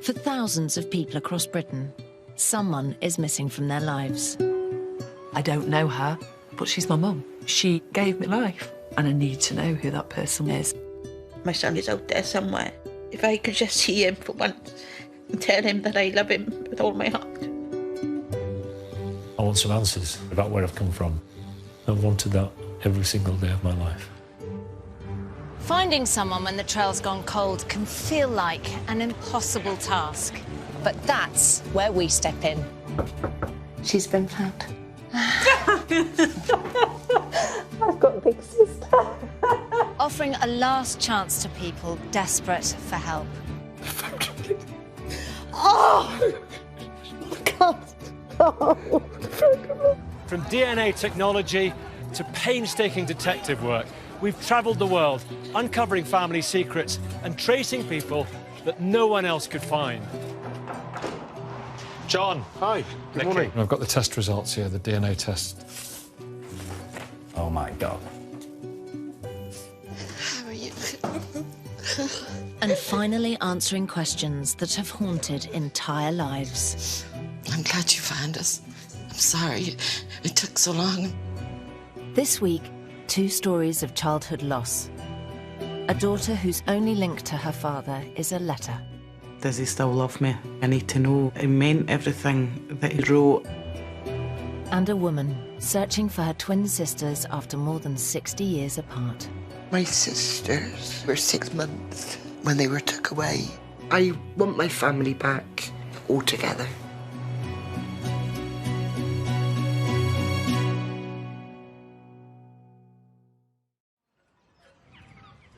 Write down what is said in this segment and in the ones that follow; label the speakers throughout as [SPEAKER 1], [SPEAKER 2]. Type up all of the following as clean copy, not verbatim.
[SPEAKER 1] For thousands of people across Britain, someone is missing from their lives.
[SPEAKER 2] I don't know her, but she's my mum. She gave me life, and I need to know who that person is.
[SPEAKER 3] My son is out there somewhere. If I could just see him for once and tell him that I love him with all my heart.
[SPEAKER 4] I want some answers about where I've come from. I've wanted that every single day of my life.
[SPEAKER 5] Finding someone when the trail's gone cold can feel like an impossible task. But that's where we step in.
[SPEAKER 1] She's been found.
[SPEAKER 3] I've got a big sister.
[SPEAKER 5] Offering a last chance to people desperate for help.
[SPEAKER 3] Oh! God. Oh.
[SPEAKER 6] From DNA technology to painstaking detective work, we've travelled the world, uncovering family secrets and tracing people that no one else could find. John.
[SPEAKER 4] Hi. Good morning. I've got the test results here, the DNA test.
[SPEAKER 7] Oh my God.
[SPEAKER 3] How are you?
[SPEAKER 1] And finally answering questions that have haunted entire lives.
[SPEAKER 8] I'm glad you found us. I'm sorry it took so long.
[SPEAKER 1] This week, 2 stories of childhood loss. A daughter whose only link to her father is a letter.
[SPEAKER 9] Does he still love me? I need to know. It meant everything that he wrote.
[SPEAKER 1] And a woman searching for her twin sisters after more than 60 years apart.
[SPEAKER 10] My sisters were 6 months when they were took away. I want my family back all together.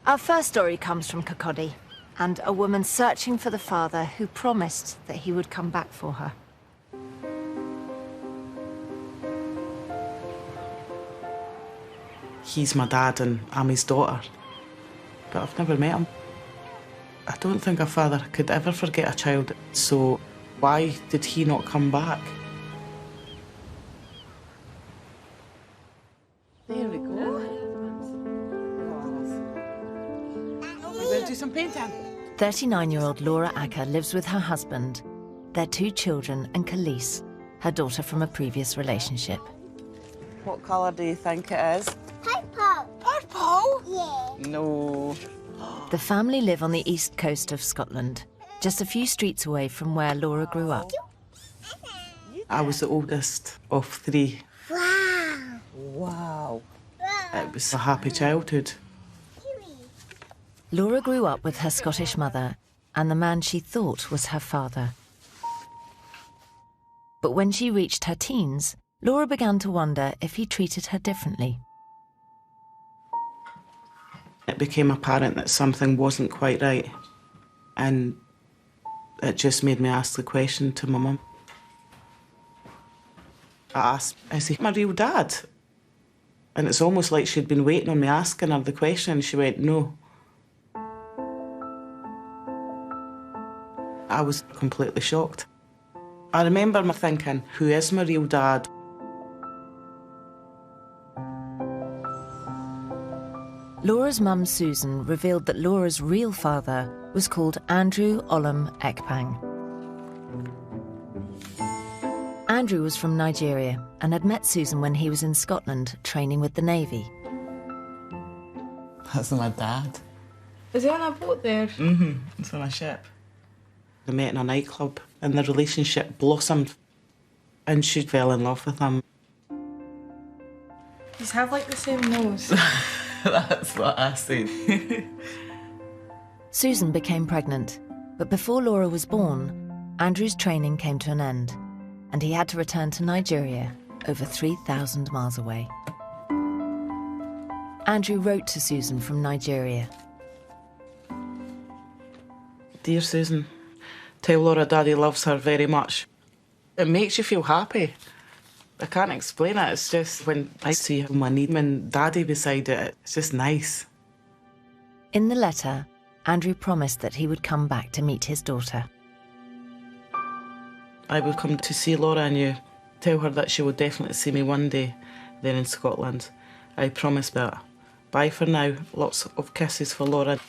[SPEAKER 1] Our first story comes from Kirkcaldy, and a woman searching for the father who promised that he would come back for her.
[SPEAKER 9] He's my dad and I'm his daughter, but I've never met him. I don't think a father could ever forget a child, so why did he not come back?
[SPEAKER 11] There we go. We're going to do some painting.
[SPEAKER 1] 39-year-old Laura Acker lives with her husband, their 2 children and Khalees, her daughter from a previous relationship.
[SPEAKER 9] What colour do you think it is?
[SPEAKER 11] Purple. Purple?
[SPEAKER 9] Yeah. No.
[SPEAKER 1] The family live on the east coast of Scotland, just a few streets away from where Laura grew up.
[SPEAKER 9] I was the oldest of 3.
[SPEAKER 11] Wow. Wow.
[SPEAKER 9] It was a happy childhood.
[SPEAKER 1] Laura grew up with her Scottish mother and the man she thought was her father. But when she reached her teens, Laura began to wonder if he treated her differently.
[SPEAKER 9] It became apparent that something wasn't quite right, and it just made me ask the question to my mum. I asked, is he my real dad? And it's almost like she'd been waiting on me asking her the question, and she went, no. I was completely shocked. I remember me thinking, who is my real dad?
[SPEAKER 1] Laura's mum, Susan, revealed that Laura's real father was called Andrew Olam Ekpang. Andrew was from Nigeria and had met Susan when he was in Scotland training with the Navy.
[SPEAKER 9] That's my dad.
[SPEAKER 11] Is he on a boat there?
[SPEAKER 9] Mm-hmm. It's on a ship. They met in a nightclub and the relationship blossomed and she fell in love with him.
[SPEAKER 11] You have like the same nose.
[SPEAKER 9] That's what I said.
[SPEAKER 1] Susan became pregnant, but before Laura was born, Andrew's training came to an end, and he had to return to Nigeria, over 3,000 miles away. Andrew wrote to Susan from Nigeria.
[SPEAKER 9] Dear Susan, tell Laura Daddy loves her very much. It makes you feel happy. I can't explain it. It's just when I see my name and Daddy beside it, it's just nice.
[SPEAKER 1] In the letter, Andrew promised that he would come back to meet his daughter.
[SPEAKER 9] I would come to see Laura and you. Tell her that she would definitely see me one day there in Scotland. I promise that. Bye for now. Lots of kisses for Laura.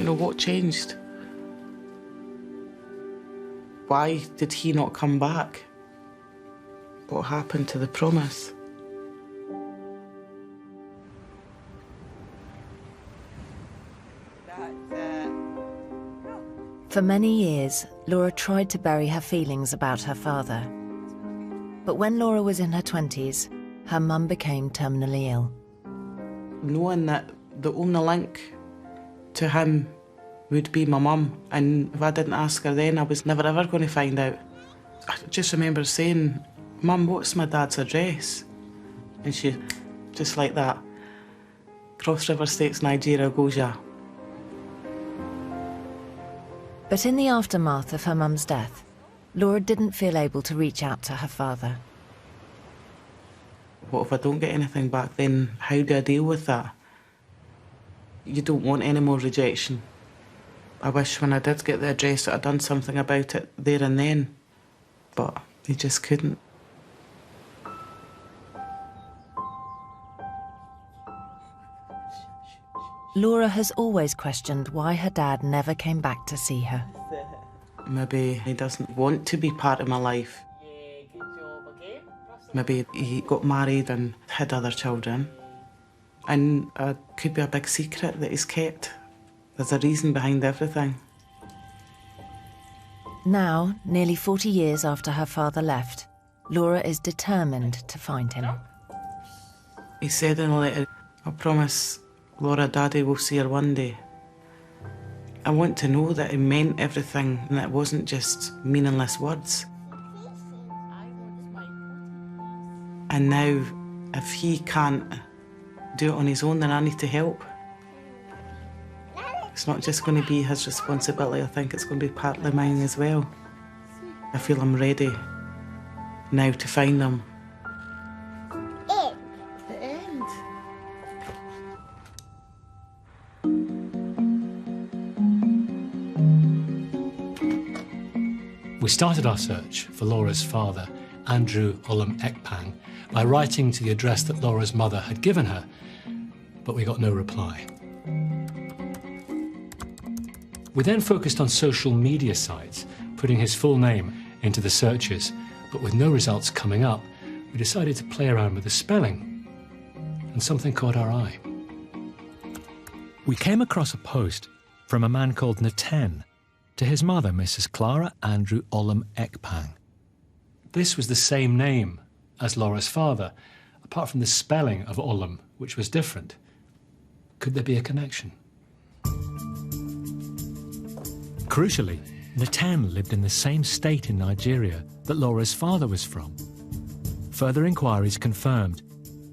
[SPEAKER 9] You know, what changed? Why did he not come back? What happened to the promise?
[SPEAKER 1] For many years, Laura tried to bury her feelings about her father. But when Laura was in her 20s, her mum became terminally ill.
[SPEAKER 9] Knowing that the only link to him would be my mum, and if I didn't ask her then, I was never ever going to find out. I just remember saying, "Mum, what's my dad's address?" And she, just like that, Cross River States, Nigeria, goes ya.
[SPEAKER 1] But in the aftermath of her mum's death, Laura didn't feel able to reach out to her father.
[SPEAKER 9] What if I don't get anything back then? How do I deal with that? You don't want any more rejection. I wish when I did get the address that I'd done something about it there and then, but you just couldn't.
[SPEAKER 1] Laura has always questioned why her dad never came back to see her.
[SPEAKER 9] Maybe he doesn't want to be part of my life. Maybe he got married and had other children. And it could be a big secret that he's kept. There's a reason behind everything.
[SPEAKER 1] Now, nearly 40 years after her father left, Laura is determined to find him.
[SPEAKER 9] He said in a letter, "I promise Laura, Daddy will see her one day." I want to know that he meant everything and that it wasn't just meaningless words. And now, if he can't do it on his own, then I need to help. It's not just going to be his responsibility, I think it's going to be partly mine as well. I feel I'm ready now to find him.
[SPEAKER 11] The end.
[SPEAKER 6] We started our search for Laura's father, Andrew Olam Ekpang, by writing to the address that Laura's mother had given her, but we got no reply. We then focused on social media sites, putting his full name into the searches, but with no results coming up, we decided to play around with the spelling, and something caught our eye.
[SPEAKER 12] We came across a post from a man called Naten to his mother, Mrs. Clara Andrew Olam Ekpang.
[SPEAKER 6] This was the same name as Laura's father, apart from the spelling of Olam, which was different. Could there be a connection?
[SPEAKER 12] Crucially, Naten lived in the same state in Nigeria that Laura's father was from. Further inquiries confirmed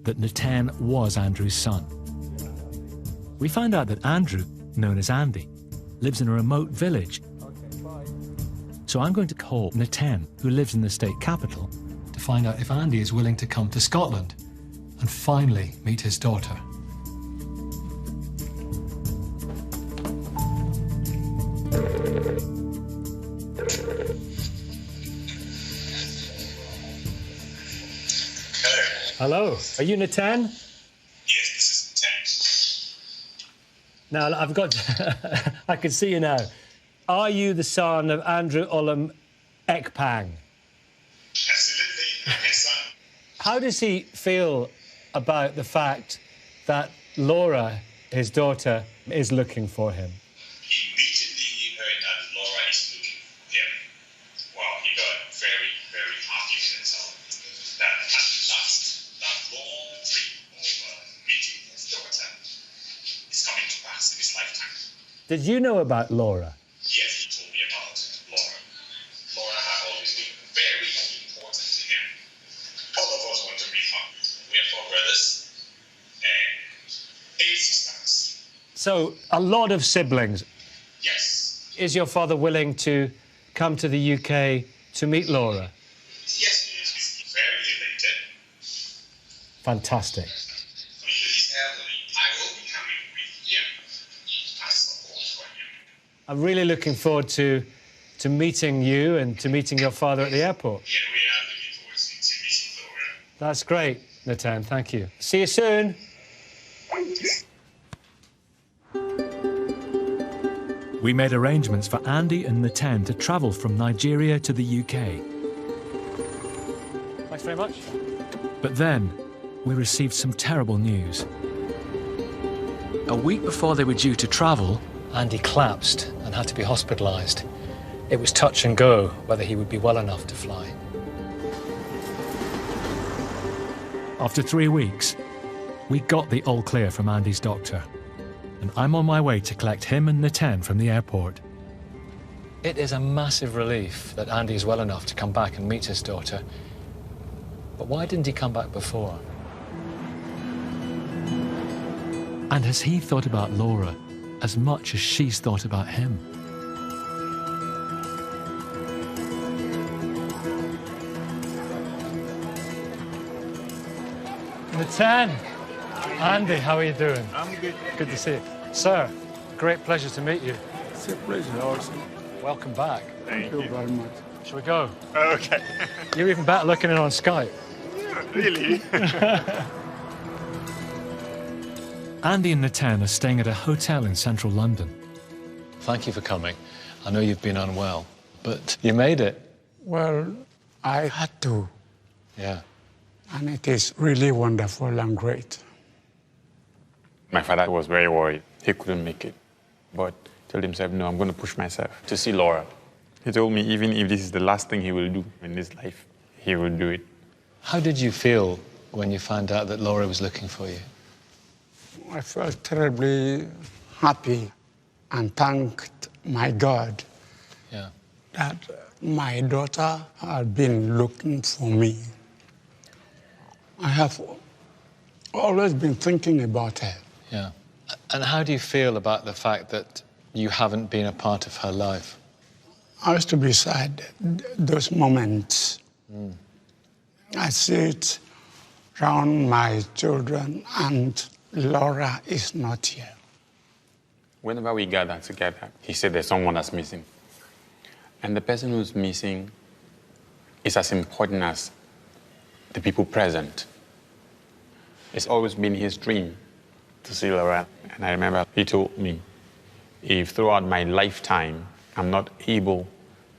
[SPEAKER 12] that Naten was Andrew's son. We found out that Andrew, known as Andy, lives in a remote village. So I'm going to call Naten, who lives in the state capital,
[SPEAKER 6] to find out if Andy is willing to come to Scotland and finally meet his daughter. Hello, are you Naten?
[SPEAKER 13] Yes, this is Naten.
[SPEAKER 6] Now, I've got... I can see you now. Are you the son of Andrew Olam Ekpang?
[SPEAKER 13] Absolutely, I'm his son.
[SPEAKER 6] How does he feel about the fact that Laura, his daughter, is looking for him?
[SPEAKER 13] Immediately he heard that Laura is looking for him. Well, he got very, very happy with himself. That at last, that long dream of meeting his daughter is coming to pass in his lifetime.
[SPEAKER 6] Did you know about Laura?
[SPEAKER 13] Yes, he told me about Laura. Laura had always been very important to him. All of us want to meet her. We are 4 brothers and 8 sisters.
[SPEAKER 6] So, a lot of siblings.
[SPEAKER 13] Yes.
[SPEAKER 6] Is your father willing to come to the UK to meet Laura?
[SPEAKER 13] Yes, he is. He's very elated.
[SPEAKER 6] Fantastic.
[SPEAKER 13] He's elderly. I will be coming with him. I support for him.
[SPEAKER 6] I'm really looking forward to meeting you and to meeting your father at the airport.
[SPEAKER 13] Yeah, we are looking forward to meeting Laura.
[SPEAKER 6] That's great, Naten. Thank you. See you soon.
[SPEAKER 12] We made arrangements for Andy and Natan to travel from Nigeria to the UK.
[SPEAKER 6] Thanks very much.
[SPEAKER 12] But then, we received some terrible news. A week before they were due to travel,
[SPEAKER 6] Andy collapsed and had to be hospitalised. It was touch and go whether he would be well enough to fly.
[SPEAKER 12] after 3 weeks, we got the all clear from Andy's doctor, and I'm on my way to collect him and Natan from the airport.
[SPEAKER 6] It is a massive relief that Andy is well enough to come back and meet his daughter. But why didn't he come back before?
[SPEAKER 12] And has he thought about Laura as much as she's thought about him?
[SPEAKER 6] Natan! Andy, how are you doing?
[SPEAKER 14] I'm good.
[SPEAKER 6] Good to see you. Sir, great pleasure to meet you.
[SPEAKER 14] It's a pleasure also.
[SPEAKER 6] Welcome back.
[SPEAKER 14] Thank you very much.
[SPEAKER 6] Shall we go?
[SPEAKER 14] Okay.
[SPEAKER 6] You're even better looking in on Skype.
[SPEAKER 14] Yeah, really?
[SPEAKER 12] Andy and Natan are staying at a hotel in central London.
[SPEAKER 6] Thank you for coming. I know you've been unwell, but you made it.
[SPEAKER 14] Well, I had to.
[SPEAKER 6] Yeah.
[SPEAKER 14] And it is really wonderful and great.
[SPEAKER 13] My father was very worried. He couldn't make it. But he told himself, no, I'm going to push myself to see Laura. He told me even if this is the last thing he will do in his life, he will do it.
[SPEAKER 6] How did you feel when you found out that Laura was looking for you?
[SPEAKER 14] I felt terribly happy and thanked my God that my daughter had been looking for me. I have always been thinking about her.
[SPEAKER 6] Yeah. And how do you feel about the fact that you haven't been a part of her life?
[SPEAKER 14] I used to be sad, those moments. I sit around my children and Laura is not here.
[SPEAKER 13] Whenever we gather together, he said there's someone that's missing. And the person who's missing is as important as the people present. It's always been his dream to see Laura. And I remember he told me, if throughout my lifetime I'm not able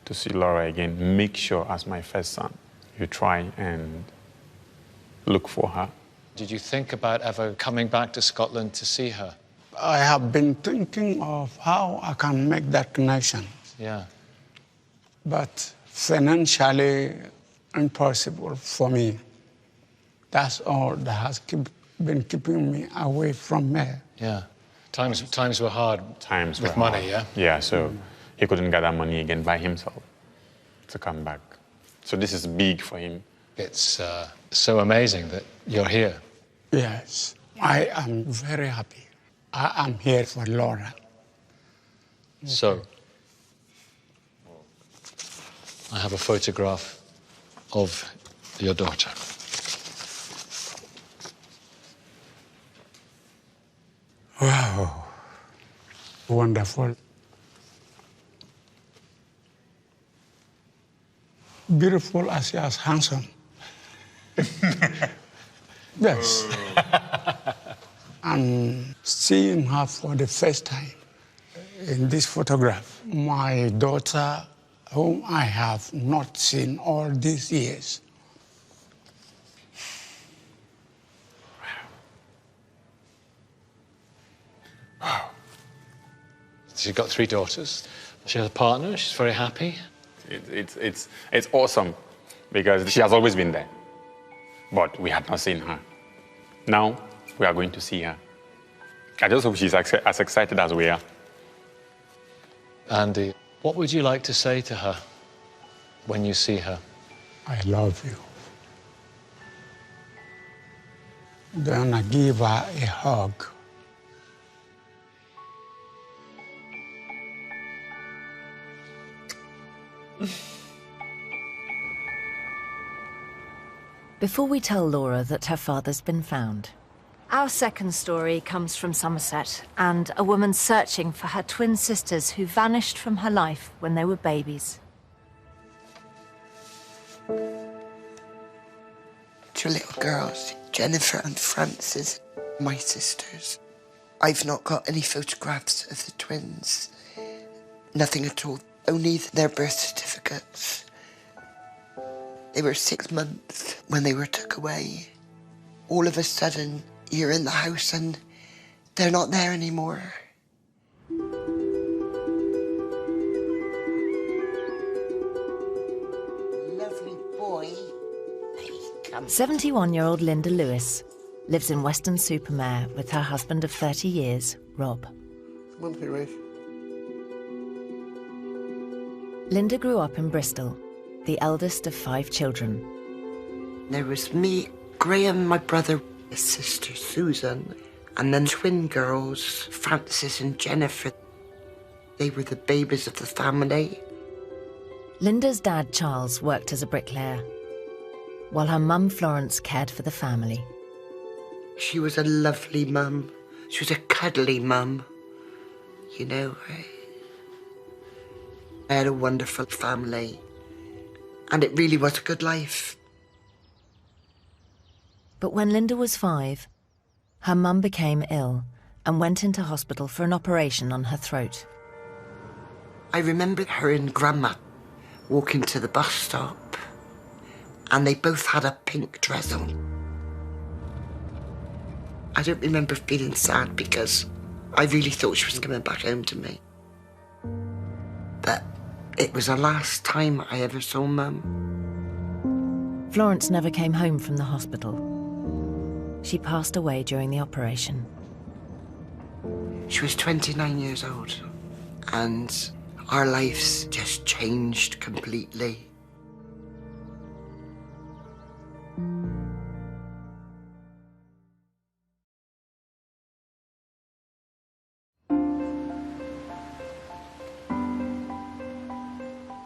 [SPEAKER 13] to see Laura again, make sure as my first son, you try and look for her.
[SPEAKER 6] Did you think about ever coming back to Scotland to see her?
[SPEAKER 14] I have been thinking of how I can make that connection.
[SPEAKER 6] Yeah.
[SPEAKER 14] But financially impossible for me. That's all that has been keeping me away from her.
[SPEAKER 6] Yeah. Times were hard.
[SPEAKER 13] Times
[SPEAKER 6] with
[SPEAKER 13] were
[SPEAKER 6] money,
[SPEAKER 13] hard.
[SPEAKER 6] yeah?
[SPEAKER 13] Yeah, so he couldn't gather money again by himself to come back. So this is big for him.
[SPEAKER 6] It's so amazing that you're here.
[SPEAKER 14] Yes, I am very happy. I am here for Laura.
[SPEAKER 6] So, I have a photograph of your daughter.
[SPEAKER 14] Wow, wonderful. Beautiful as she is handsome. Yes. And seeing her for the first time in this photograph, my daughter, whom I have not seen all these years.
[SPEAKER 6] Wow. She's got 3 daughters. She has a partner. She's very happy.
[SPEAKER 13] It's awesome because she has always been there, but we had not seen her. Now we are going to see her. I just hope she's as excited as we are.
[SPEAKER 6] Andy, what would you like to say to her when you see her?
[SPEAKER 14] I love you. Then I give her a hug.
[SPEAKER 1] Before we tell Laura that her father's been found, our second story comes from Somerset and a woman searching for her twin sisters who vanished from her life when they were babies.
[SPEAKER 10] 2 little girls, Jennifer and Frances, my sisters. I've not got any photographs of the twins. Nothing at all. Only their birth certificates. They were 6 months when they were took away. All of a sudden, you're in the house and they're not there anymore. Lovely boy.
[SPEAKER 1] 71-year-old Linda Lewis lives in Weston-super-Mare with her husband of 30 years, Rob. Linda grew up in Bristol, the eldest of 5 children.
[SPEAKER 10] There was me, Graham, my brother, his sister Susan, and then twin girls, Frances and Jennifer. They were the babies of the family.
[SPEAKER 1] Linda's dad, Charles, worked as a bricklayer, while her mum, Florence, cared for the family.
[SPEAKER 10] She was a lovely mum. She was a cuddly mum. You know, I had a wonderful family, and it really was a good life.
[SPEAKER 1] But when Linda was 5, her mum became ill and went into hospital for an operation on her throat.
[SPEAKER 10] I remember her and Grandma walking to the bus stop, and they both had a pink dress on. I don't remember feeling sad because I really thought she was coming back home to me. But it was the last time I ever saw Mum.
[SPEAKER 1] Florence never came home from the hospital. She passed away during the operation.
[SPEAKER 10] She was 29 years old, and our lives just changed completely.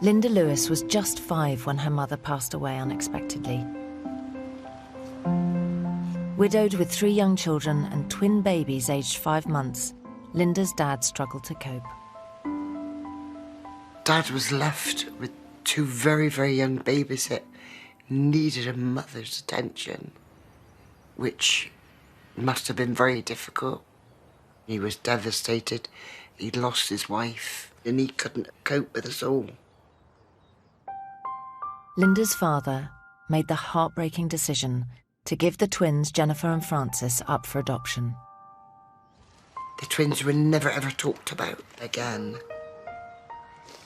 [SPEAKER 1] Linda Lewis was just 5 when her mother passed away unexpectedly. Widowed with 3 young children and twin babies aged 5 months, Linda's dad struggled to cope.
[SPEAKER 10] Dad was left with 2 very, very young babies that needed a mother's attention, which must have been very difficult. He was devastated. He'd lost his wife, and he couldn't cope with us all.
[SPEAKER 1] Linda's father made the heartbreaking decision to give the twins, Jennifer and Frances, up for adoption.
[SPEAKER 10] The twins were never ever talked about again.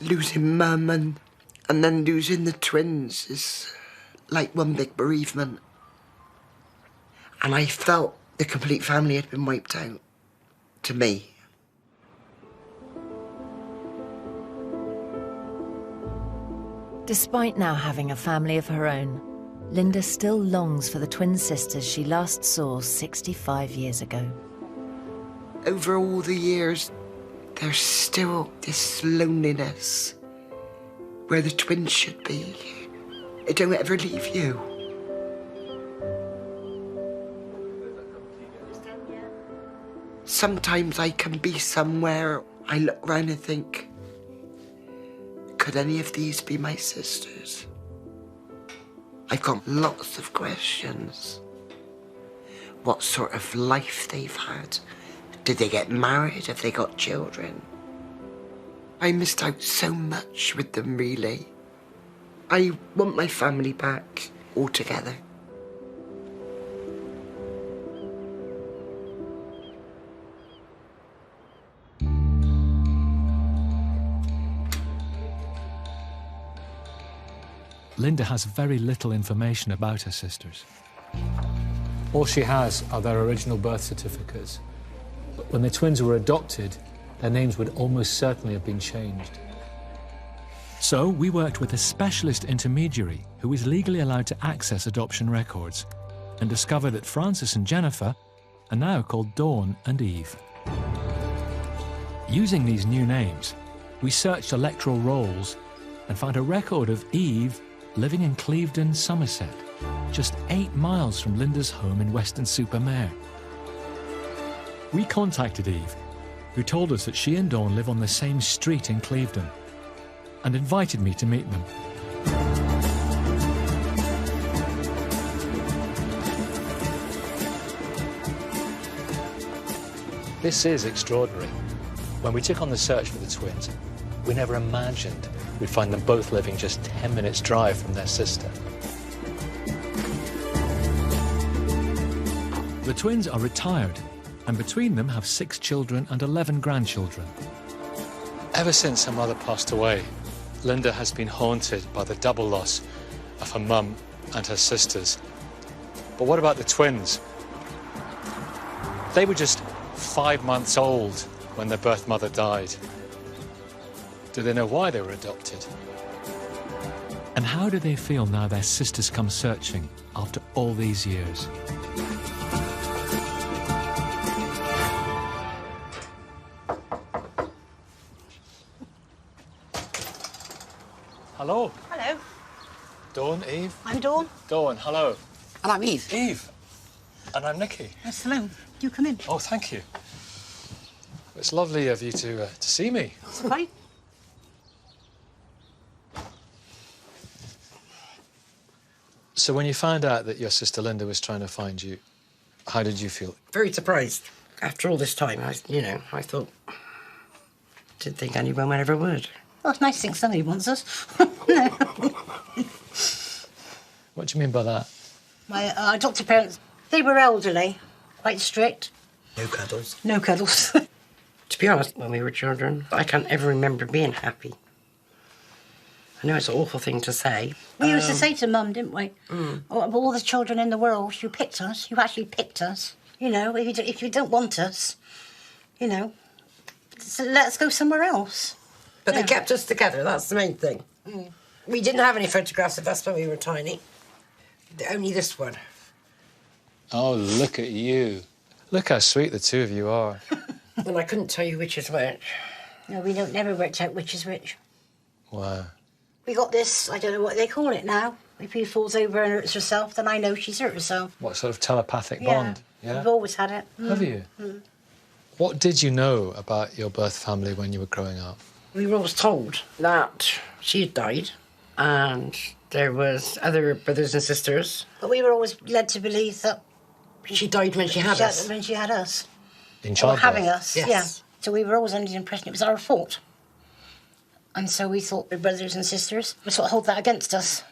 [SPEAKER 10] Losing Mum and then losing the twins is like one big bereavement. And I felt the complete family had been wiped out, to me.
[SPEAKER 1] Despite now having a family of her own, Linda still longs for the twin sisters she last saw 65 years ago.
[SPEAKER 10] Over all the years, there's still this loneliness where the twins should be. They don't ever leave you. Sometimes I can be somewhere, I look around and think, could any of these be my sisters? I've got lots of questions. What sort of life they've had? Did they get married? Have they got children? I missed out so much with them, really. I want my family back altogether.
[SPEAKER 12] Linda has very little information about her sisters.
[SPEAKER 4] All she has are their original birth certificates. But when the twins were adopted, their names would almost certainly have been changed.
[SPEAKER 12] So we worked with a specialist intermediary who is legally allowed to access adoption records and discovered that Frances and Jennifer are now called Dawn and Eve. Using these new names, we searched electoral rolls and found a record of Eve living in Clevedon, Somerset, just 8 miles from Linda's home in Weston-super-Mare. We contacted Eve, who told us that she and Dawn live on the same street in Clevedon, and invited me to meet them.
[SPEAKER 4] This is extraordinary. When we took on the search for the twins, We never imagined we'd find them both living just 10 minutes' drive from their sister.
[SPEAKER 12] The twins are retired, and between them have 6 children and 11 grandchildren.
[SPEAKER 4] Ever since her mother passed away, Linda has been haunted by the double loss of her mum and her sisters. But what about the twins? They were just 5 months old when their birth mother died. Do they know why they were adopted?
[SPEAKER 12] And how do they feel now their sisters come searching after all these years?
[SPEAKER 4] Hello.
[SPEAKER 15] Hello.
[SPEAKER 4] Dawn, Eve?
[SPEAKER 15] I'm Dawn.
[SPEAKER 4] Dawn, hello.
[SPEAKER 15] And I'm Eve.
[SPEAKER 4] Eve. And I'm Nicky.
[SPEAKER 15] Yes, hello. You come in.
[SPEAKER 4] Oh, thank you. It's lovely of you to see me.
[SPEAKER 15] It's fine.
[SPEAKER 4] So when you found out that your sister Linda was trying to find you, how did you feel?
[SPEAKER 15] Very surprised. After all this time, I thought... Didn't think anyone ever would. Well, it's nice to think somebody wants us. No.
[SPEAKER 4] What do you mean by that?
[SPEAKER 15] My adopted parents, they were elderly, quite strict.
[SPEAKER 10] No cuddles.
[SPEAKER 15] No cuddles. To be honest, when we were children, I can't ever remember being happy. I know it's an awful thing to say. We used to say to Mum, didn't we? Of all the children in the world, you picked us. You actually picked us. You know, if you don't want us, you know, so let us go somewhere else.
[SPEAKER 16] But they kept us together, that's the main thing. We didn't have any photographs of us when we were tiny. Only this one.
[SPEAKER 4] Oh, look at you. Look how sweet the two of you are.
[SPEAKER 16] And I couldn't tell you which is which.
[SPEAKER 15] No, we don't never worked out which is which.
[SPEAKER 4] Wow.
[SPEAKER 15] We got this, I don't know what they call it now. If he falls over and hurts herself, then I know she's hurt herself.
[SPEAKER 4] What sort of telepathic bond? Yeah.
[SPEAKER 15] We've always had it.
[SPEAKER 4] Have you? What did you know about your birth family when you were growing up?
[SPEAKER 16] We were always told that she had died and there was other brothers and sisters.
[SPEAKER 15] But we were always led to believe that...
[SPEAKER 16] She died when she had us.
[SPEAKER 15] When she had us.
[SPEAKER 4] In
[SPEAKER 15] Or
[SPEAKER 4] childbirth?
[SPEAKER 15] having us,
[SPEAKER 16] Yes.
[SPEAKER 15] yeah. So we were always under the impression it was our fault. And so we thought our brothers and sisters would sort of hold that against us.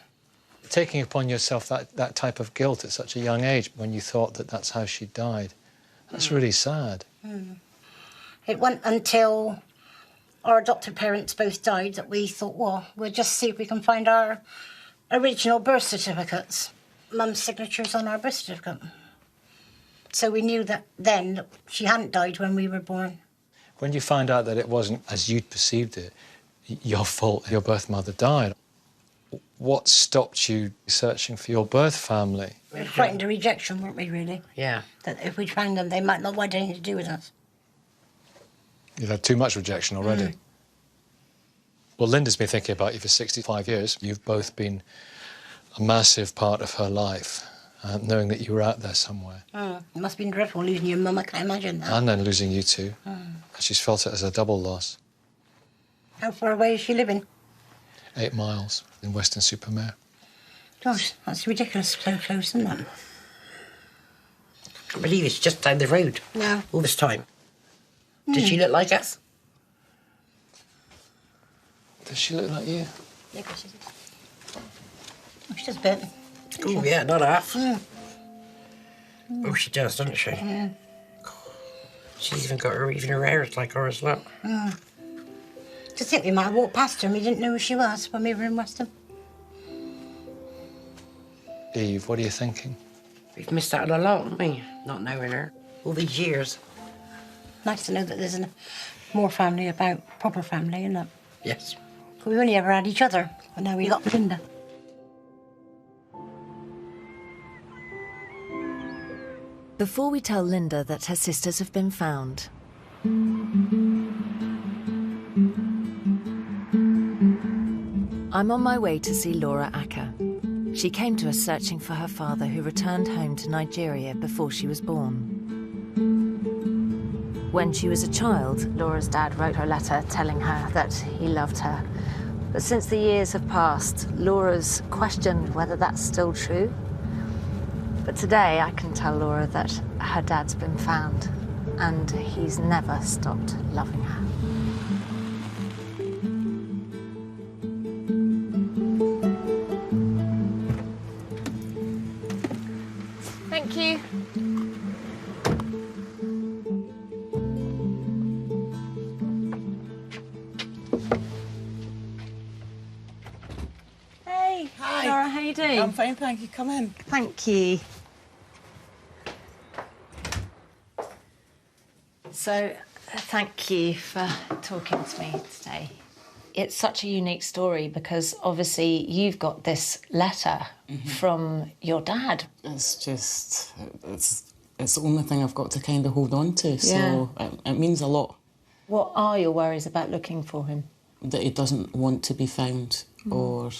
[SPEAKER 4] Taking upon yourself that type of guilt at such a young age when you thought that that's how she died, that's really sad.
[SPEAKER 15] It wasn't until our adopted parents both died that we thought, well, we'll just see if we can find our original birth certificates. Mum's signature's on our birth certificate. So we knew that then that she hadn't died when we were born.
[SPEAKER 4] When you found out that it wasn't as you'd perceived it, your fault, your birth mother died, what stopped you searching for your birth family?
[SPEAKER 15] We were frightened of rejection, weren't we, really?
[SPEAKER 16] Yeah.
[SPEAKER 15] That if we found them, they might not want anything to do with us.
[SPEAKER 4] You've had too much rejection already. Well, Linda's been thinking about you for 65 years. You've both been a massive part of her life, knowing that you were out there somewhere.
[SPEAKER 15] It must have been dreadful losing your mum, I can't imagine that.
[SPEAKER 4] And then losing you two. She's felt it as a double loss.
[SPEAKER 15] How far away is she living?
[SPEAKER 4] 8 miles in Weston-super-Mare.
[SPEAKER 15] Gosh, that's ridiculous, so close, isn't it?
[SPEAKER 16] I can't believe it's just down the road.
[SPEAKER 15] No.
[SPEAKER 16] All this time. Did she look like us?
[SPEAKER 4] Does she look like you?
[SPEAKER 15] Yeah, of course she does. Oh, she does a bit.
[SPEAKER 16] Oh, yeah, not half. Oh, she does, doesn't she? She's even got her hair like ours, look.
[SPEAKER 15] To think we might have walked past her and we didn't know who she was when we were in Weston.
[SPEAKER 4] Eve, what are you thinking?
[SPEAKER 16] We've missed out on a lot, haven't we? Not knowing her. All these years.
[SPEAKER 15] Nice to know that there's more family about, proper family, isn't it?
[SPEAKER 16] Yes.
[SPEAKER 15] We only ever had each other, but now we got Linda.
[SPEAKER 1] Before we tell Linda that her sisters have been found, I'm on my way to see Laura Acker. She came to us searching for her father, who returned home to Nigeria before she was born. When she was a child, Laura's dad wrote her a letter telling her that he loved her. But since the years have passed, Laura's questioned whether that's still true. But today I can tell Laura that her dad's been found, and he's never stopped loving her.
[SPEAKER 5] you doing?
[SPEAKER 9] I'm fine, thank you. Come in.
[SPEAKER 5] Thank you. So, thank you for talking to me today. It's such a unique story because obviously you've got this letter from your dad.
[SPEAKER 9] It's just, it's the only thing I've got to kind of hold on to, so it means a lot.
[SPEAKER 5] What are your worries about looking for him?
[SPEAKER 9] That he doesn't want to be found, or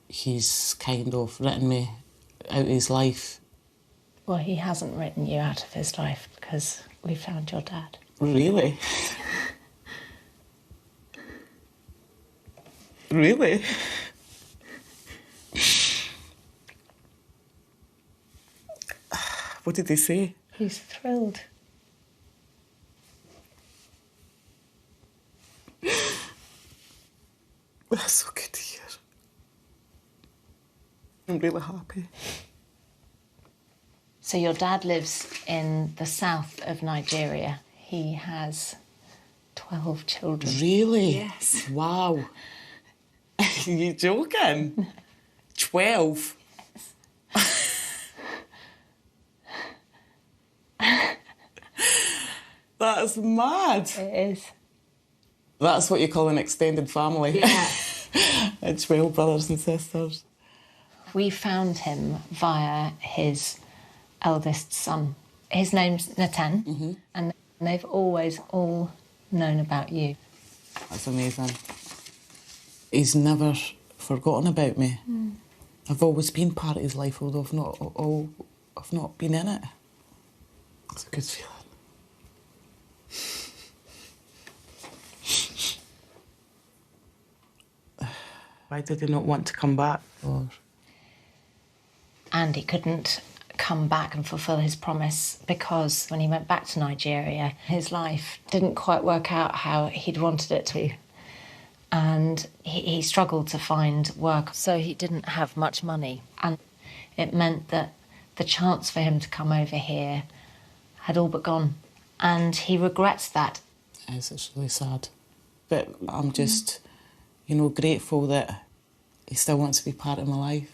[SPEAKER 9] he's kind of written me out of his life.
[SPEAKER 5] Well, he hasn't written you out of his life because we found your dad.
[SPEAKER 9] Really? Really? What did he say?
[SPEAKER 5] He's thrilled.
[SPEAKER 9] That's so good to hear. I'm really happy.
[SPEAKER 5] So your dad lives in the south of Nigeria. He has 12 children.
[SPEAKER 9] Really?
[SPEAKER 5] Yes.
[SPEAKER 9] Wow. Are you joking? 12? That's mad.
[SPEAKER 5] It is.
[SPEAKER 9] That's what you call an extended family.
[SPEAKER 5] Yeah.
[SPEAKER 9] 12 brothers and sisters.
[SPEAKER 5] We found him via his eldest son. His name's Nathan, and they've always all known about you.
[SPEAKER 9] That's amazing. He's never forgotten about me. I've always been part of his life, although I've not been in it. It's a good feeling. Why did he not want to come back? Or...
[SPEAKER 5] And he couldn't come back and fulfil his promise because when he went back to Nigeria, his life didn't quite work out how he'd wanted it to. And he struggled to find work.
[SPEAKER 1] So he didn't have much money.
[SPEAKER 5] And it meant that the chance for him to come over here had all but gone. And he regrets that.
[SPEAKER 9] Yes, it's really sad. But I'm just, you know, grateful that he still wants to be part of my life.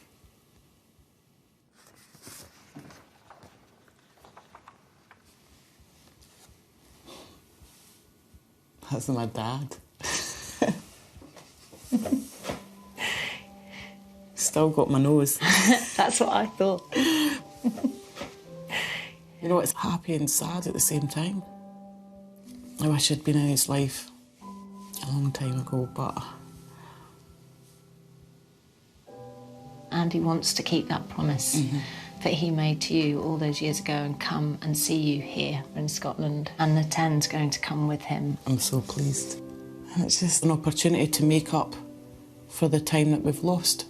[SPEAKER 9] That's my dad. Still got my nose.
[SPEAKER 5] That's what I thought.
[SPEAKER 9] You know, it's happy and sad at the same time. I wish I'd been in his life a long time ago, but...
[SPEAKER 5] And he wants to keep that promise that he made to you all those years ago and come and see you here in Scotland. And Nathan's going to come with him.
[SPEAKER 9] I'm so pleased. And it's just an opportunity to make up for the time that we've lost.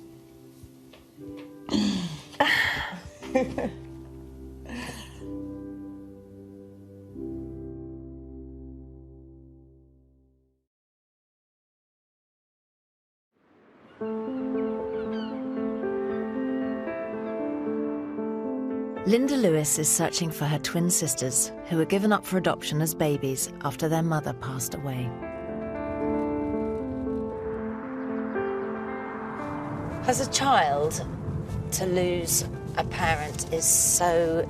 [SPEAKER 1] Linda Lewis is searching for her twin sisters, who were given up for adoption as babies after their mother passed away.
[SPEAKER 5] As a child, to lose a parent is so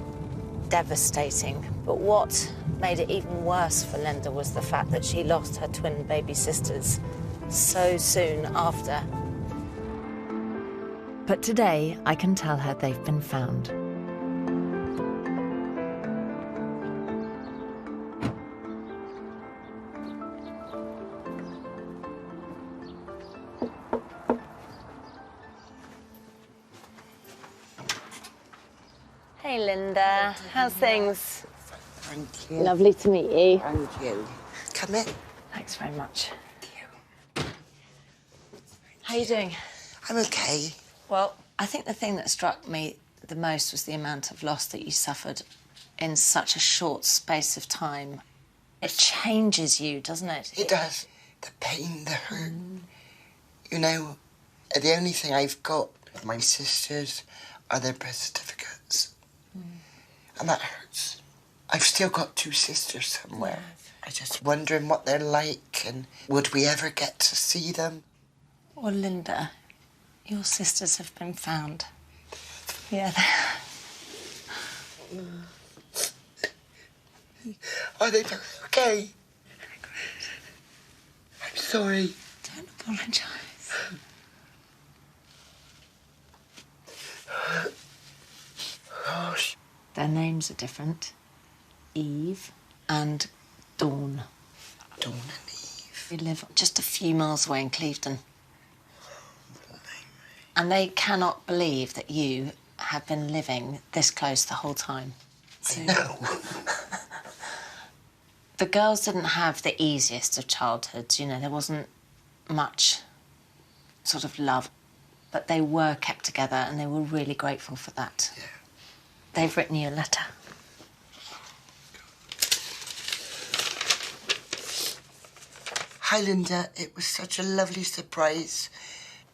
[SPEAKER 5] devastating. But what made it even worse for Linda was the fact that she lost her twin baby sisters so soon after.
[SPEAKER 1] But today, I can tell her they've been found.
[SPEAKER 5] Hey, Linda. How's things?
[SPEAKER 10] Thank you.
[SPEAKER 5] Lovely to meet you.
[SPEAKER 10] And you. Come in.
[SPEAKER 5] Thanks very much. How are you doing?
[SPEAKER 10] I'm okay.
[SPEAKER 5] Well, I think the thing that struck me the most was the amount of loss that you suffered in such a short space of time. It changes you, doesn't it?
[SPEAKER 10] It does. The pain, the hurt. You know, the only thing I've got of my sisters are their birth certificates. And that hurts. I've still got two sisters somewhere. I'm just wondering what they're like and would we ever get to see them?
[SPEAKER 5] Well, Linda, Your sisters have been found. Yeah, they
[SPEAKER 10] Are they okay? I'm sorry.
[SPEAKER 5] Don't apologise.
[SPEAKER 10] Gosh.
[SPEAKER 5] Their names are different. Eve and Dawn.
[SPEAKER 10] Dawn and Eve.
[SPEAKER 5] We live just a few miles away in Clevedon. And they cannot believe that you have been living this close the whole time. So
[SPEAKER 10] I know.
[SPEAKER 5] the girls didn't have the easiest of childhoods, you know, there wasn't much sort of love, but they were kept together and they were really grateful for that.
[SPEAKER 10] Yeah.
[SPEAKER 5] They've written you a letter.
[SPEAKER 10] Hi, Linda. It was such a lovely surprise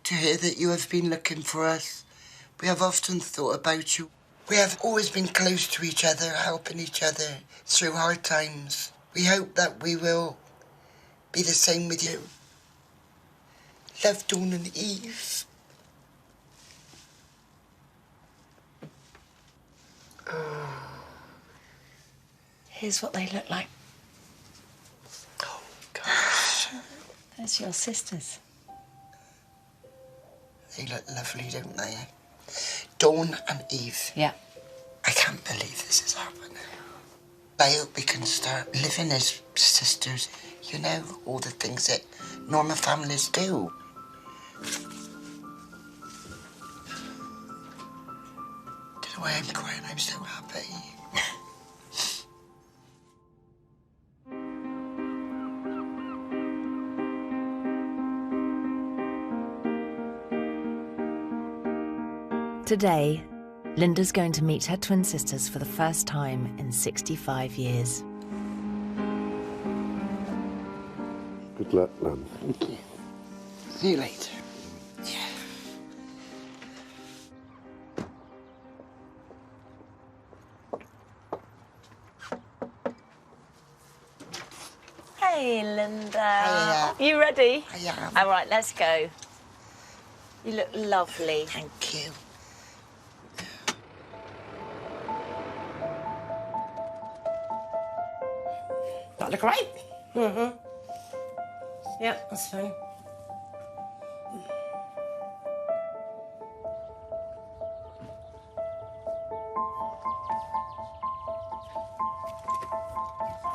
[SPEAKER 10] to hear that you have been looking for us. We have often thought about you. We have always been close to each other, helping each other through hard times. We hope that we will be the same with you. Love, Dawn and Eve.
[SPEAKER 5] Here's what they look like.
[SPEAKER 10] Oh, gosh.
[SPEAKER 5] There's your sisters.
[SPEAKER 10] They look lovely, don't they? Dawn and Eve.
[SPEAKER 5] Yeah.
[SPEAKER 10] I can't believe this is happening. I hope we can start living as sisters, you know, all the things that normal families do. Don't know why I'm crying, I'm so happy.
[SPEAKER 1] Today, Linda's going to meet her twin sisters for the first time in 65 years.
[SPEAKER 17] Good luck, Mum.
[SPEAKER 10] Thank you. See you later.
[SPEAKER 5] Hey, Linda.
[SPEAKER 10] Hiya.
[SPEAKER 5] You ready?
[SPEAKER 10] I am.
[SPEAKER 5] All right, let's go. You look lovely.
[SPEAKER 10] Thank you.
[SPEAKER 15] That look right? Mm-hmm. Yeah, that's fine.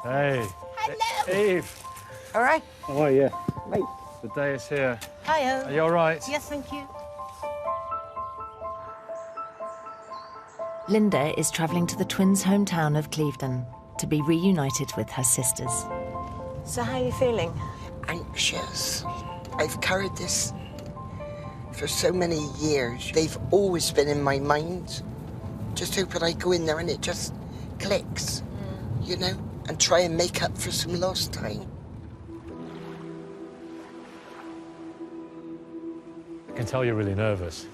[SPEAKER 4] Hey.
[SPEAKER 11] Hello.
[SPEAKER 4] Eve.
[SPEAKER 11] All right.
[SPEAKER 4] How are you?
[SPEAKER 11] Right.
[SPEAKER 4] The day is here.
[SPEAKER 11] Hiya.
[SPEAKER 4] Are you all right?
[SPEAKER 11] Yes, thank you.
[SPEAKER 1] Linda is travelling to the twins' hometown of Clevedon to be reunited with her sisters.
[SPEAKER 5] So how are you feeling?
[SPEAKER 10] Anxious. I've carried this for so many years. They've always been in my mind. Just hoping I go in there and it just clicks, you know, and try and make up for some lost time.
[SPEAKER 4] I can tell you're really nervous.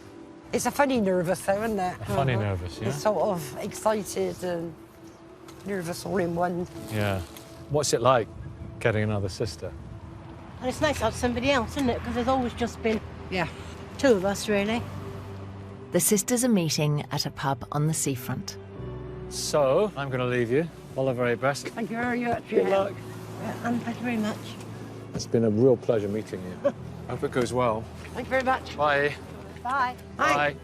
[SPEAKER 15] It's a funny nervous though, isn't it?
[SPEAKER 4] A funny nervous, yeah?
[SPEAKER 15] It's sort of excited and nervous all in one.
[SPEAKER 4] Yeah. What's it like getting another sister?
[SPEAKER 11] And it's nice to have somebody else, isn't it? Because there's always just been, two of us, really.
[SPEAKER 1] The sisters are meeting at a pub on the seafront.
[SPEAKER 4] So, I'm going to leave you. All the very best.
[SPEAKER 11] Thank you very much.
[SPEAKER 4] Good luck.
[SPEAKER 11] And thank you very much.
[SPEAKER 4] It's been a real pleasure meeting you. Hope it goes well.
[SPEAKER 11] Thank you very much.
[SPEAKER 4] Bye.
[SPEAKER 11] Bye.
[SPEAKER 4] Bye.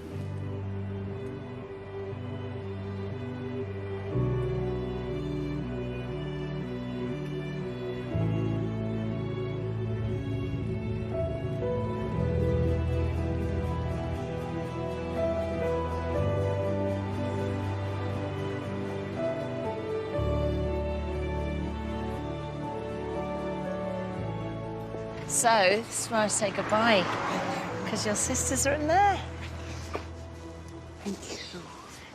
[SPEAKER 5] So, this is where I say goodbye, because your sisters are in there.
[SPEAKER 10] Thank you.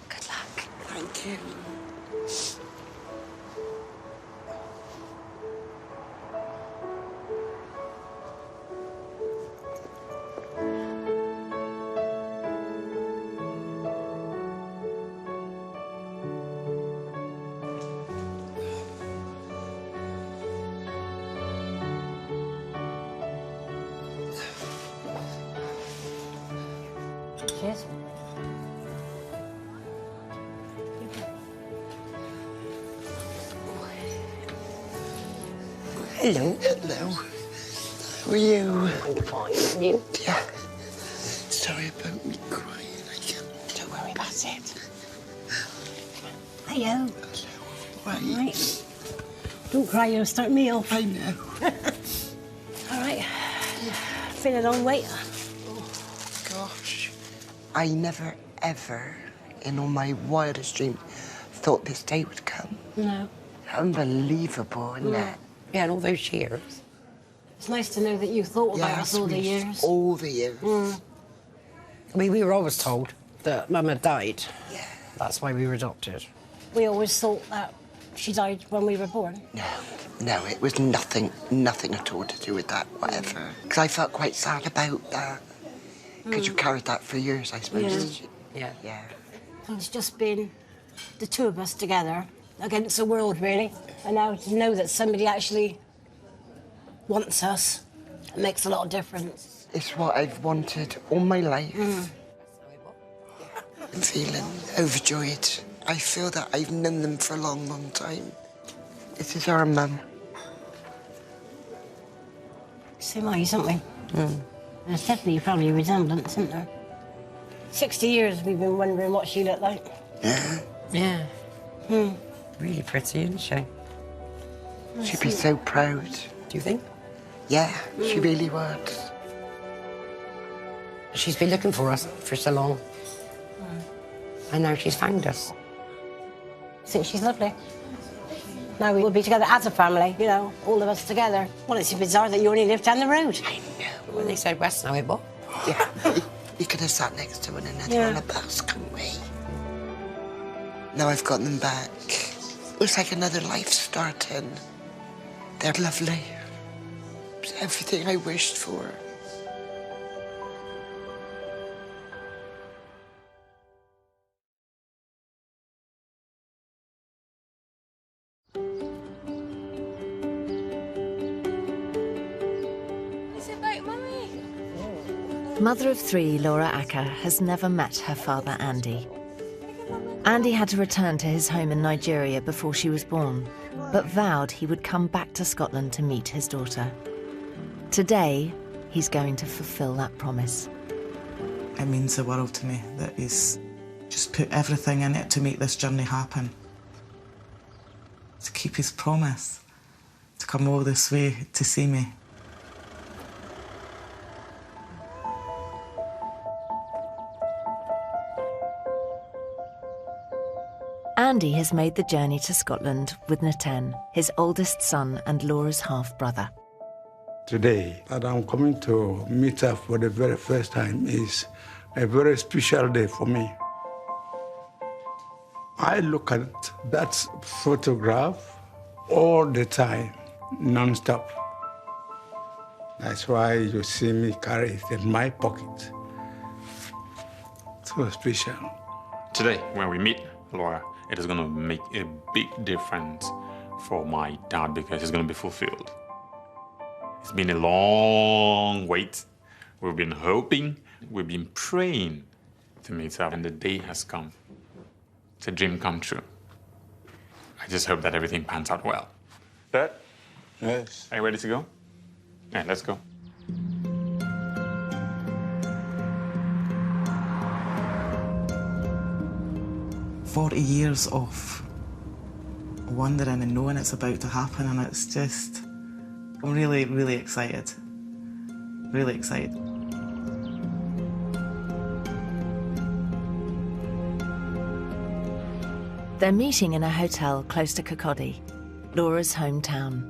[SPEAKER 5] Good luck.
[SPEAKER 10] Thank you.
[SPEAKER 11] she is.
[SPEAKER 10] Hello. Hello. How are you?
[SPEAKER 11] I'm fine, and you?
[SPEAKER 10] Yeah. Sorry about me crying. I can't.
[SPEAKER 11] Don't worry about it. Hello. Right. Don't cry, you'll start me off.
[SPEAKER 10] I know.
[SPEAKER 11] All right. Been a long wait.
[SPEAKER 10] Oh, gosh. I never, ever, in all my wildest dreams, thought this day would come.
[SPEAKER 11] No.
[SPEAKER 10] Unbelievable, isn't it?
[SPEAKER 15] Yeah, and all those years.
[SPEAKER 11] It's nice to know that you thought about us all the years.
[SPEAKER 10] All the years.
[SPEAKER 15] I mean, we were always told that Mum had died.
[SPEAKER 10] Yeah.
[SPEAKER 15] That's why we were adopted.
[SPEAKER 11] We always thought that she died when we were born.
[SPEAKER 10] No, it was nothing at all to do with that, whatever. Because I felt quite sad about that. Because you carried that for years, I suppose.
[SPEAKER 15] Yeah.
[SPEAKER 10] Yeah.
[SPEAKER 11] And it's just been the two of us together against the world, really. And now to know that somebody actually wants us, it makes a lot of difference.
[SPEAKER 10] It's what I've wanted all my life. I'm feeling overjoyed. I feel that I've known them for a long, long time. This is our mum.
[SPEAKER 11] Same eyes, aren't we? There's definitely a family resemblance, isn't there? 60 years we've been wondering what she looked like.
[SPEAKER 10] Yeah.
[SPEAKER 15] Yeah. Really pretty, isn't she?
[SPEAKER 10] She'd be so proud.
[SPEAKER 15] Do you think?
[SPEAKER 10] Yeah, she really would.
[SPEAKER 15] She's been looking for us for so long. And now she's found us.
[SPEAKER 11] I think she's lovely. Now we will be together as a family, you know, all of us together. Well, it's bizarre that you only live down the road.
[SPEAKER 15] I know. When they said west now, it what?
[SPEAKER 10] Yeah. We could have sat next to one another on a bus, couldn't we? Now I've got them back. It's like another life starting. They're lovely. It's everything I wished for.
[SPEAKER 1] Mother of three, Laura Acker, has never met her father, Andy. Andy had to return to his home in Nigeria before she was born, but vowed he would come back to Scotland to meet his daughter. Today, he's going to fulfill that promise.
[SPEAKER 9] It means the world to me that he's just put everything in it to make this journey happen. To keep his promise, to come all this way to see me.
[SPEAKER 1] Andy has made the journey to Scotland with Naten, his oldest son and Laura's half-brother.
[SPEAKER 14] Today, that I'm coming to meet her for the very first time is a very special day for me. I look at that photograph all the time, non-stop. That's why you see me carry it in my pocket. So special.
[SPEAKER 13] Today, when we meet Laura, it is going to make a big difference for my dad because he's going to be fulfilled. It's been a long wait. We've been hoping, we've been praying to meet her, and the day has come. It's a dream come true. I just hope that everything pans out well. Dad?
[SPEAKER 14] Yes.
[SPEAKER 13] Are you ready to go? Yeah, let's go.
[SPEAKER 9] "40 years of wondering and knowing it's about to happen, and it's just, I'm really, really excited. Really excited.
[SPEAKER 1] They're meeting in a hotel close to Kirkcaldy, Laura's hometown.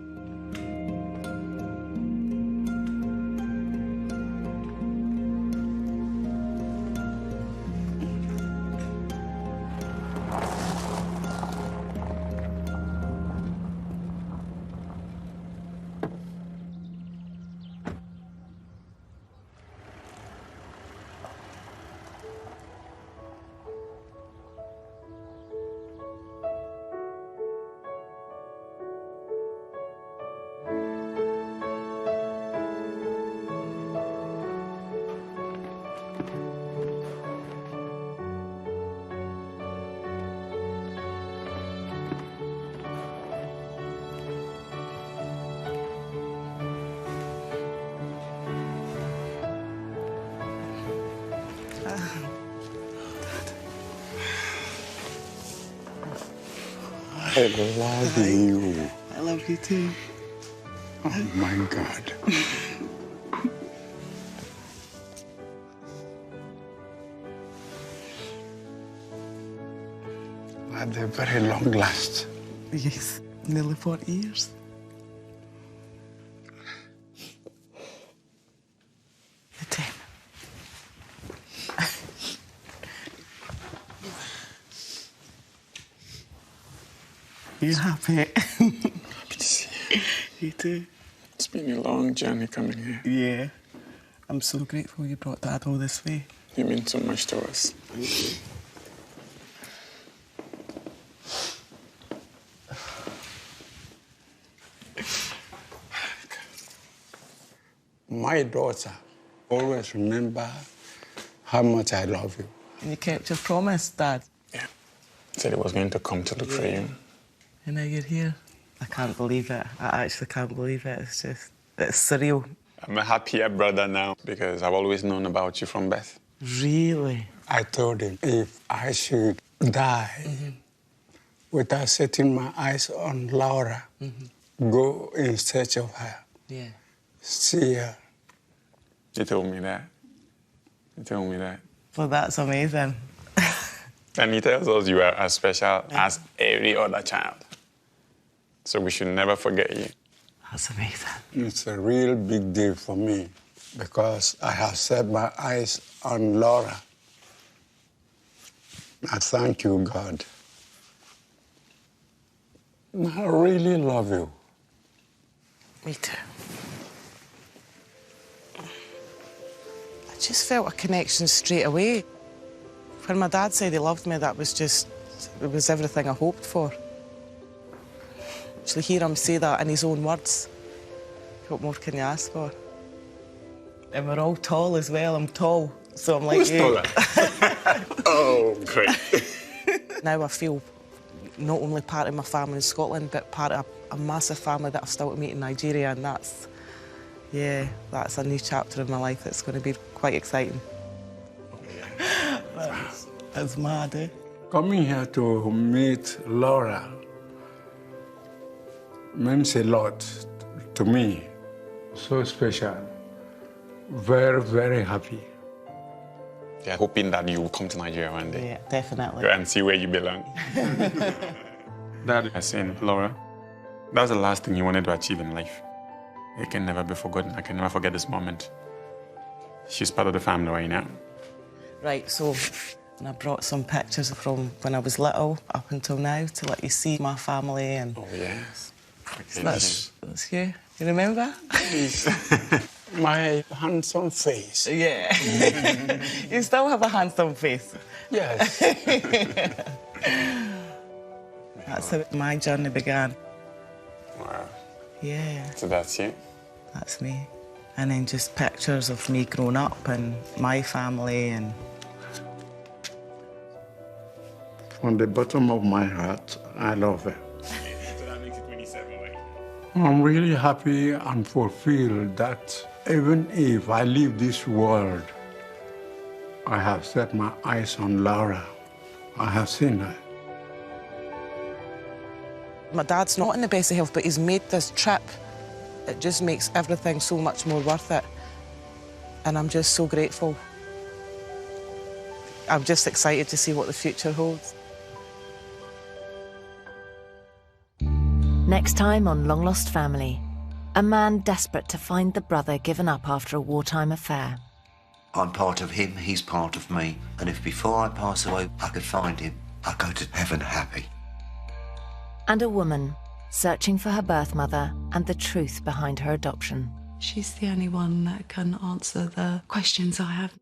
[SPEAKER 14] I love you.
[SPEAKER 9] I love you too.
[SPEAKER 14] Oh my God. At the very long last.
[SPEAKER 9] Yes, nearly 40 years. The time. You happy?
[SPEAKER 14] Happy to see you.
[SPEAKER 9] You too.
[SPEAKER 14] It's been a long journey coming here.
[SPEAKER 9] Yeah. I'm so grateful you brought Dad all this way.
[SPEAKER 14] You mean so much to us.
[SPEAKER 9] Thank you.
[SPEAKER 14] My daughter always remember how much I love you.
[SPEAKER 9] And you kept your promise, Dad.
[SPEAKER 14] Yeah. Said he was going to come to look for you.
[SPEAKER 9] And now you're here. I can't believe it. I actually can't believe it. It's surreal.
[SPEAKER 14] I'm a happier brother now because I've always known about you from birth.
[SPEAKER 9] Really?
[SPEAKER 14] I told him if I should die without setting my eyes on Laura, go in search of her.
[SPEAKER 9] Yeah.
[SPEAKER 14] See her.
[SPEAKER 18] He told me that. He told me that.
[SPEAKER 9] Well, that's amazing.
[SPEAKER 18] And he tells us you are as special as every other child. So we should never forget you.
[SPEAKER 9] That's amazing.
[SPEAKER 14] It's a real big deal for me because I have set my eyes on Laura. I thank you, God. I really love you.
[SPEAKER 9] Me too. I just felt a connection straight away. When my dad said he loved me, it was everything I hoped for. Actually, hear him say that in his own words. What more can you ask for? And we're all tall as well. I'm tall, so I'm like
[SPEAKER 18] Who's
[SPEAKER 9] you.
[SPEAKER 18] taller? Oh, great.
[SPEAKER 9] Now I feel not only part of my family in Scotland, but part of a massive family that I've still to meet in Nigeria, and that's a new chapter of my life that's going to be quite exciting. That's mad, eh?
[SPEAKER 14] Coming here to meet Laura means a lot to me. So special. Very, very happy.
[SPEAKER 18] Yeah, hoping that you will come to Nigeria one day.
[SPEAKER 9] Yeah, definitely.
[SPEAKER 18] Go and see where you belong. Dad, I said, Laura, that's the last thing you wanted to achieve in life. It can never be forgotten. I can never forget this moment. She's part of the family right now.
[SPEAKER 9] Right, so I brought some pictures from when I was little up until now to let you see my family and...
[SPEAKER 18] Oh, yes.
[SPEAKER 9] So that's you. You remember?
[SPEAKER 14] My handsome face.
[SPEAKER 9] Yeah. You still have a handsome face.
[SPEAKER 14] Yes.
[SPEAKER 9] That's how my journey began.
[SPEAKER 18] Wow.
[SPEAKER 9] Yeah.
[SPEAKER 18] So that's you?
[SPEAKER 9] That's me. And then just pictures of me growing up and my family and...
[SPEAKER 14] From the bottom of my heart, I love her.
[SPEAKER 18] So that makes it 27, right?
[SPEAKER 14] I'm really happy and fulfilled that even if I leave this world, I have set my eyes on Laura. I have seen her.
[SPEAKER 9] My dad's not in the best of health, but he's made this trip. It just makes everything so much more worth it. And I'm just so grateful. I'm just excited to see what the future holds.
[SPEAKER 1] Next time on Long Lost Family, a man desperate to find the brother given up after a wartime affair.
[SPEAKER 19] I'm part of him, he's part of me. And if before I pass away I could find him, I'd go to heaven happy.
[SPEAKER 1] And a woman searching for her birth mother and the truth behind her adoption.
[SPEAKER 2] She's the only one that can answer the questions I have.